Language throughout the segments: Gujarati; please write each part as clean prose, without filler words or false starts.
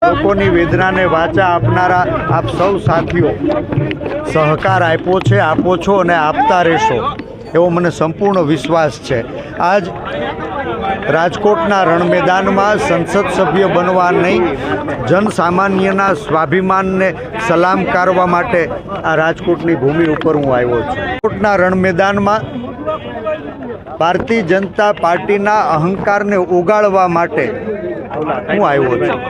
લોકોની વેદનાને વાચા આપનારા આપ સૌ સાથીઓ સહકાર આપ્યો છે, આપો છો અને આપતા રહેશો એવો મને સંપૂર્ણ વિશ્વાસ છે। આજ રાજકોટના રણ મેદાનમાં સંસદ સભ્ય બનવા નહીં, જનસામાન્યના સ્વાભિમાનને સલામ કરવા માટે આ રાજકોટની ભૂમિ ઉપર હું આવ્યો છું। રાજકોટના રણ મેદાનમાં ભારતીય જનતા પાર્ટીના અહંકારને ઓગાળવા માટે હું આવ્યો છું।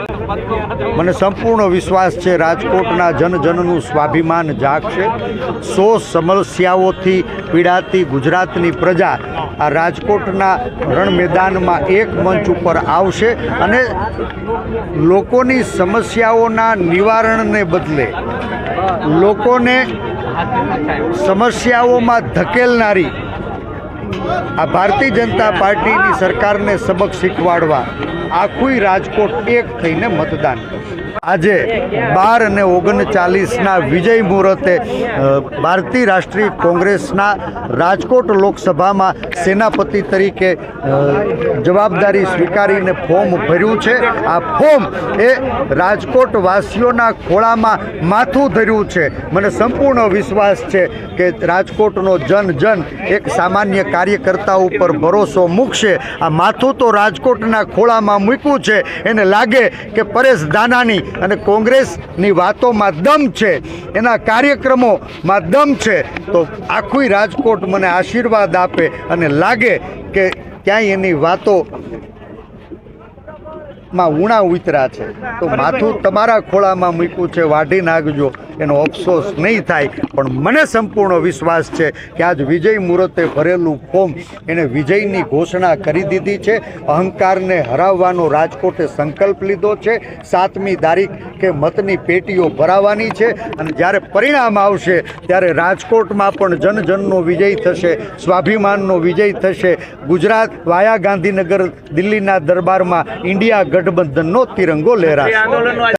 મને સંપૂર્ણ વિશ્વાસ છે રાજકોટના જનજનનું સ્વાભિમાન જાગશે। 100 સમસ્યાઓથી પીડાતી ગુજરાતની પ્રજા આ રાજકોટના રણ મેદાનમાં એક મંચ ઉપર આવશે અને લોકોની સમસ્યાઓના નિવારણને બદલે લોકોને સમસ્યાઓમાં ધકેલનારી આ ભારતીય જનતા પાર્ટીની સરકારને સબક શીખવાડવા આખું રાજકોટ એક થઈને મતદાન કરશે। આજે 12 અને 39ના વિજય મુહૂર્તે ભારતીય રાષ્ટ્રીય કોંગ્રેસના રાજકોટ લોકસભામાં સેનાપતિ તરીકે જવાબદારી સ્વીકારીને ફોર્મ ભર્યું છે। આ ફોર્મ એ રાજકોટ વાસીઓના ખોળામાં માથું ધર્યું છે। મને સંપૂર્ણ વિશ્વાસ છે કે રાજકોટનો જન એક સામાન્ય કાર્યકર્તા ઉપર ભરોસો મૂકશે। આ માથું તો રાજકોટના ખોળામાં મૂક્યું છે, એને લાગે કે પરેશ ધાનાણી અને કોંગ્રેસની વાતોમાં દમ છે, એના કાર્યક્રમોમાં દમ છે, તો આખું રાજકોટ મને આશીર્વાદ આપે અને લાગે કે ક્યાંય એની વાતોમાં ઉણા ઉતર્યા છે તો માથું તમારા ખોળામાં મૂક્યું છે, વાઢી નાખજો, એનો અફસોસ નહીં થાય। પણ મને સંપૂર્ણ વિશ્વાસ છે કે આજ વિજય મુહૂર્તે ભરેલું ફોર્મ એને વિજયની ઘોષણા કરી દીધી છે। અહંકારને હરાવવાનો રાજકોટે સંકલ્પ લીધો છે। 7મી તારીખે મતની પેટીઓ ભરાવાની છે અને જ્યારે પરિણામ આવશે ત્યારે રાજકોટમાં પણ જનનો વિજય થશે, સ્વાભિમાનનો વિજય થશે। ગુજરાત વાયા ગાંધીનગર દિલ્હીના દરબારમાં ઇન્ડિયા ગઠબંધનનો તિરંગો લહેરાશે।